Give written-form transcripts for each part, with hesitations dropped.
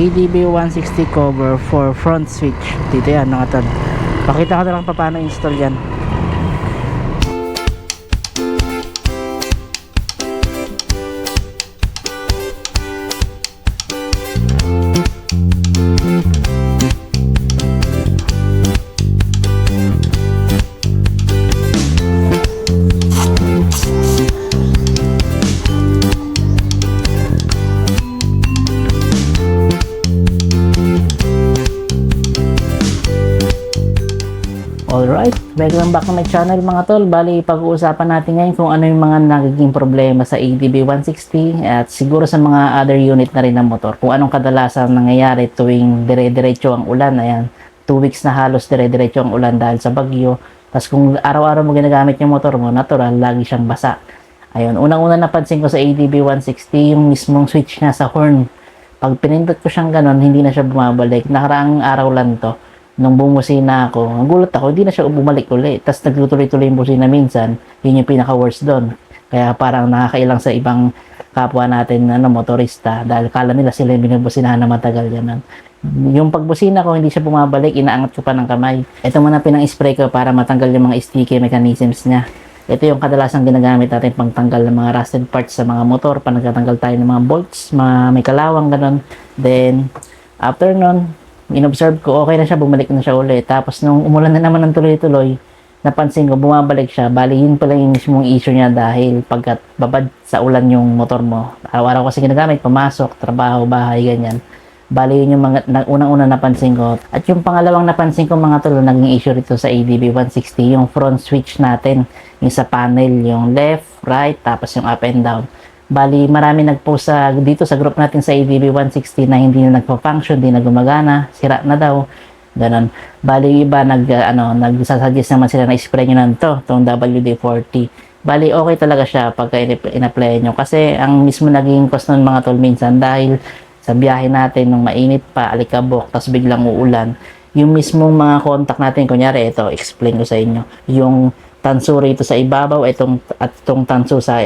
ADB 160 cover for front switch. Dito yan mga tol. Pakita ko na lang paano install yan. Alright, welcome back to my channel mga tol. Bali, pag-uusapan natin ngayon kung ano yung mga nagiging problema sa ADB 160 at siguro sa mga other unit na rin ng motor. Kung anong kadalasan nangyayari tuwing dire-diretso ang ulan. Ayan, 2 weeks na halos dire-diretso ang ulan dahil sa bagyo. Tapos kung araw-araw mo ginagamit yung motor mo, natural, lagi siyang basa. Ayun, unang-una napansin ko sa ADB 160 yung mismong switch niya sa horn. Pag pinindot ko siyang ganon, hindi na siya bumabalik. Nakaraang araw lang to. Nung bumusina ako, nagulat ako, hindi na siya bumalik ulit. Tapos nagtutuloy-tuloy yung busina minsan, yun yung pinaka-worst doon. Kaya parang nakakailang sa ibang kapwa natin motorista dahil kala nila sila yung binubusinahan na matagal yan. Yung pagbusina ko, hindi siya bumabalik, inaangat ko pa ng kamay. Ito muna pinang-spray ko para matanggal yung mga sticky mechanisms niya. Ito yung kadalasang ginagamit natin pangtanggal ng mga rusted parts sa mga motor, panagtatanggal tayo ng mga bolts, mga may kalawang, ganon. Then, after nun, in-observe ko, okay na siya, bumalik na siya ulit. Tapos nung umulan na naman ng tuloy-tuloy, napansin ko, bumabalik siya. Bali, yun pala yung mismong issue niya dahil pagkat babad sa ulan yung motor mo. Araw-araw kasi ginagamit, pumasok, trabaho, bahay, ganyan. Bali, yun yung mga unang-una napansin ko. At yung pangalawang napansin ko mga tol, naging issue rito sa ADB 160, yung front switch natin, yung sa panel, yung left, right, tapos yung up and down. Bali, marami nag-post dito sa group natin sa ADB 160 na hindi na nagpa-function, hindi na gumagana, sira na daw. Ganon. Bali, iba nagsasuggest naman sila na i-spray nyo na itong WD-40. Bali, okay talaga siya pagka in-apply nyo. Kasi ang mismo naging cost nun mga tol minsan dahil sa biyahe natin nung mainit pa, alikabok, tapos biglang uulan. Yung mismong mga contact natin, kunyari, ito, explain ko sa inyo. Yung tanso rito sa ibabaw, at itong tanso sa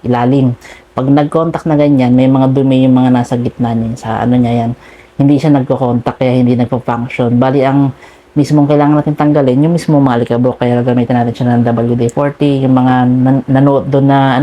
ilalim. Pag nag-contact na ganyan, may mga dumi yung mga nasa gitna niya, sa ano niya yan. Hindi siya nagko-contact, kaya hindi nagpo-function. Bali, ang mismong kailangan natin tanggalin, yung mismong malikabok, kaya gamitin natin siya ng WD-40, yung mga nanood doon na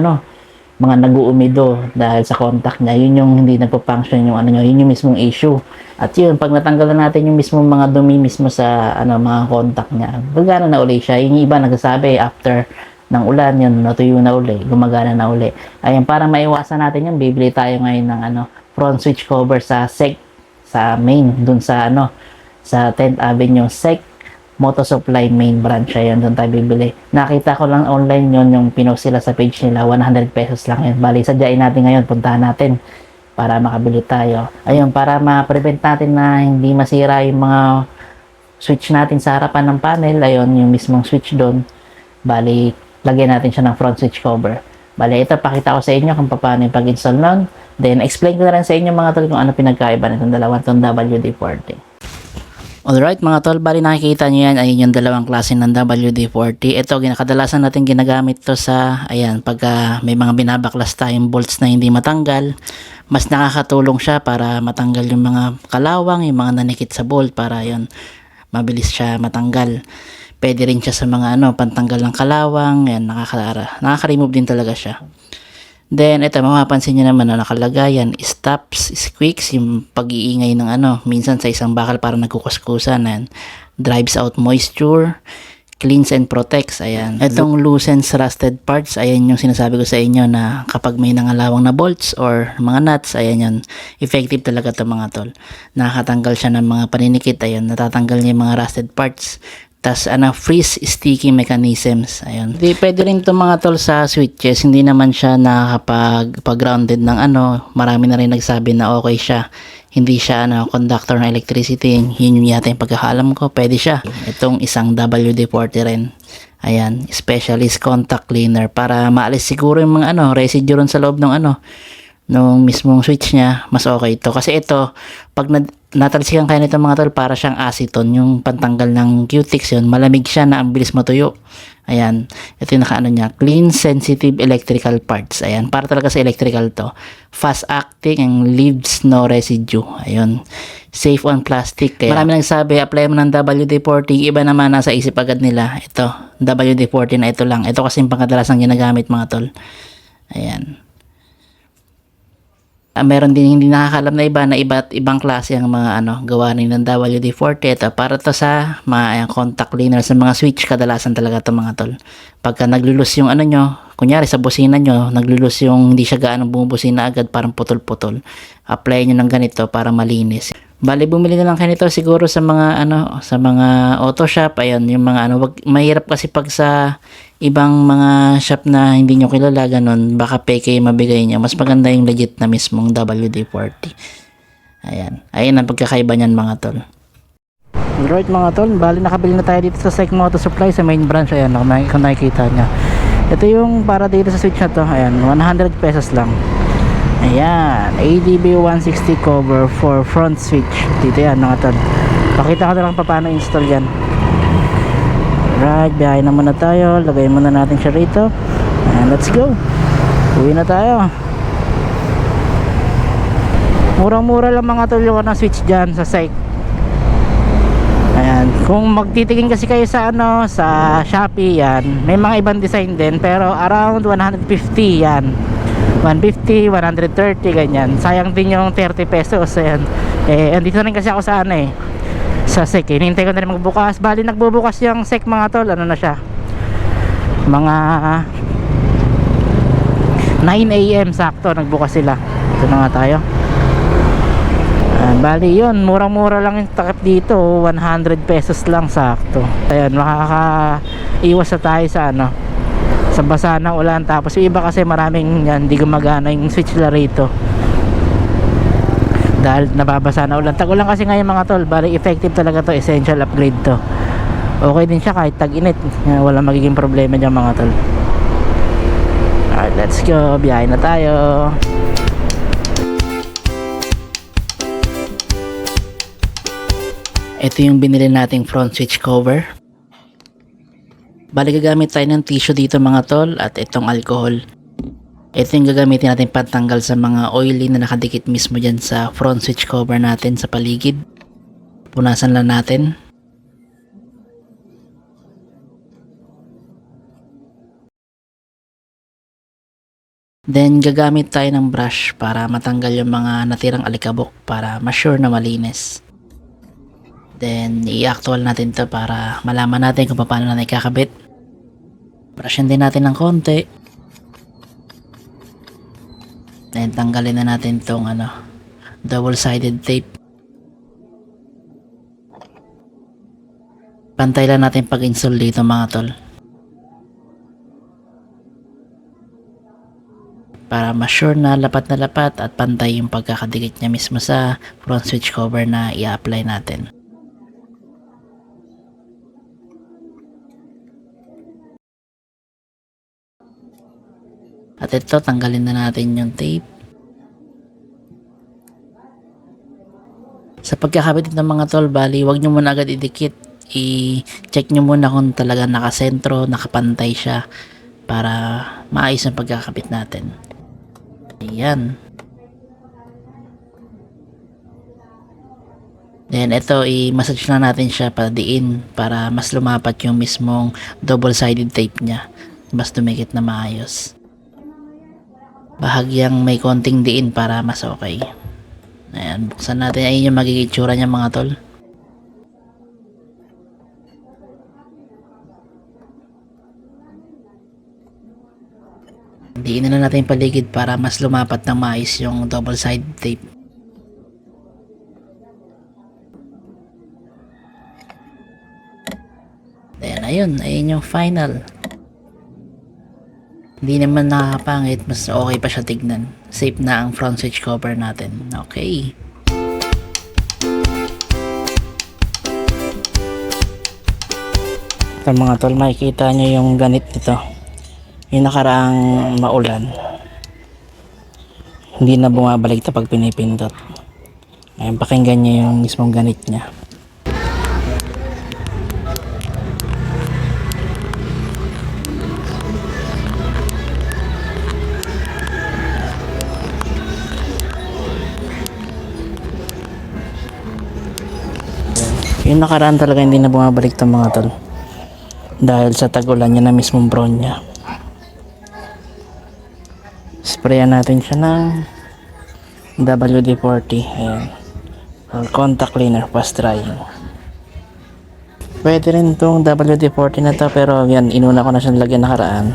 mga nag-uumido dahil sa contact niya, yun yung hindi nagpo-function yung ano niya, yun yung mismong issue. At yun, pag natanggalan natin yung mismong mga dumi mismo sa mga contact niya, gagana na uli siya. Yung iba nagsasabi after ng ulan, yun, natuyo na uli, gumagana na uli. Ayun, para maiwasan natin yung bibili tayo ngayon ng front switch cover sa SEC, sa main, dun sa sa 10th Avenue, SEC Moto Supply main branch. Ayun, dun tayo bibili. Nakita ko lang online yun, yung pinost sila sa page nila, 100 pesos lang yun. Bali, sadyain natin ngayon, puntahan natin para makabili tayo. Ayun, para ma-prevent natin na hindi masira yung mga switch natin sa harapan ng panel. Ayun, yung mismong switch dun. Bali, lagyan natin siya ng front switch cover. Bale, ito pakita ko sa inyo kung paano yung pag-install nun. Then, explain ko na rin sa inyo mga tol kung ano pinagkaiba nitong dalawang itong WD-40. Alright mga tol, bali nakikita nyo yan, ayun yung dalawang klase ng WD-40. Ito, kadalasan natin ginagamit to sa, ayan, pagka may mga binabaklas tayong bolts na hindi matanggal, mas nakakatulong siya para matanggal yung mga kalawang, yung mga nanikit sa bolt para yun, mabilis siya matanggal. Pwede rin siya sa mga pantanggal ng kalawang. Yan, nakaka-remove din talaga siya. Then, ito, mapapansin nyo naman na nakalagay yan, stops, squeaks, yung pag-iingay ng minsan sa isang bakal parang nagkukuskusan. Yan. Drives out moisture, cleans and protects. Ayan. Itong loosens rusted parts, ayan yung sinasabi ko sa inyo na kapag may nangalawang na bolts or mga nuts, ayan yun. Effective talaga ito mga tol. Nakakatanggal siya ng mga paninikit. Ayan, natatanggal niya yung mga rusted parts. Tas freeze sticky mechanisms. Ayun. Pwede rin itong mga tol sa switches. Hindi naman siya nakakapag-grounded ng Marami na rin nagsabi na okay siya. Hindi siya conductor ng electricity. Yun yung yata yung pagkakalam ko. Pwede siya. Itong isang WD-40 rin. Ayan. Specialist contact cleaner. Para maalis siguro yung mga residue ron sa loob ng nung mismong switch niya, mas okay ito. Kasi ito, pag natalsikan kayo nito mga tol, para siyang acetone, yung pantanggal ng cutics yun, malamig siya na ang bilis matuyo. Ayan, ito yung nakaano niya, clean sensitive electrical parts. Ayan, para talaga sa electrical to. Fast acting and leaves no residue. Ayun, safe on plastic. Kaya marami nagsabi, apply mo ng WD-40, iba naman nasa isip agad nila. Ito, WD-40 na ito lang. Ito kasi yung pangkadalasang ginagamit mga tol. Ayan. Meron din hindi nakakalam na iba na iba't ibang klase ang mga gawa ng WD-40. Ito para to sa mga contact cleaner sa mga switch, kadalasan talaga to mga tol. Pagka naglulus yung nyo, kunyari sa busina nyo, naglulus yung hindi siya gaano bumubusina agad, parang putol-putol. Apply nyo ng ganito para malinis. Bali bumili na lang kayo nito siguro sa mga sa mga auto shop. Ayun, yung mga mahirap kasi pag sa ibang mga shop na hindi nyo kilala ganun, baka peke mabigay niya. Mas maganda yung legit na mismong WD-40. Ayan ang pagkakaiba niyan mga tol. Alright mga tol, bali nakabili na tayo dito sa SEC Moto Supply sa main branch. Ayan, kung nakikita niya. Ito yung para dito sa switch na to. Ayan, 100 pesos lang. Ayan, ADB 160 cover for front switch. Dito yan mga tol. Pakita ko na lang paano install yan. Alright, biyahe na muna tayo. Lagay muna natin siya rito. Ayan, let's go. Uwi na tayo. Murang-mura lang mga tol yung switch dyan sa SEC. Ayan, kung magtitingin kasi kayo sa sa Shopee yan, may mga ibang design din pero around 150 yan. 150, 130 ganyan. Sayang din yung 30 pesos. Ayan. Andito rin kasi ako sa sa SEC. Hinihintay ko na rin magbukas. Bali nagbubukas yung SEC mga tol. Na siya? Mga 9 AM sakto nagbukas sila. Ito na nga tayo. Bali yun, murang-mura lang yung takip dito. 100 pesos lang sakto. Ayan, makakaiwas na tayo sa sa basa ng ulan. Tapos yung iba kasi maraming hindi gumagana yung switch nila rito dahil nababasa na ulan. Tag-ulan kasi ngayon mga tol. Bali effective talaga to, essential upgrade to. Okay din siya kahit tag-init, walang magiging problema dyan mga tol. Alright, let's go, biyahe na tayo. Ito yung binili nating front switch cover. Bali gagamit tayo ng tissue dito mga tol at itong alcohol. Ito yung gagamitin natin pantanggal sa mga oily na nakadikit mismo dyan sa front switch cover natin sa paligid. Punasan lang natin. Then gagamit tayo ng brush para matanggal yung mga natirang alikabok para ma-sure na malinis. Then i-actual natin to para malaman natin kung paano natin ikakabit. Brushin din natin ng konti. Then tanggalin na natin tong double-sided tape. Pantay lang natin pag-install dito mga tol. Para ma-sure na lapat at pantay yung pagkakadikit niya mismo sa front switch cover na i-apply natin. At ito, tanggalin na natin yung tape. Sa pagkakabit ng mga tol, bali, wag nyo muna agad idikit. I-check nyo muna kung talaga nakasentro, nakapantay siya para maayos ang pagkakabit natin. Ayan. Then ito, i-massage na natin siya para diin para mas lumapat yung mismong double-sided tape niya. Mas dumikit na maayos. Bahagyang may konting diin para mas okay. Ayan, buksan natin. Ayun yung magiging itsura niya mga tol. Diin na natin yung paligid para mas lumapat ng maayos yung double-sided tape. Ayan, ayun yung final. Hindi naman nakakapangit, mas okay pa siya tignan. Safe na ang front switch cover natin. Okay. Ito mga tol, makikita nyo yung ganit nito. Yung nakaraang maulan. hindi na bumabalik pag pinipindot. Ayun, pakinggan niya yung mismong ganit niya. Yung nakaraan talaga hindi na bumabalik itong mga tol. Dahil sa tagulan niya na mismong brown niya. Sprayan natin siya ng WD-40. Ayan. Or contact cleaner fast drying. Pwede rin itong WD-40 na to, pero yan, inuna ko na siyang lagyan nakaraan.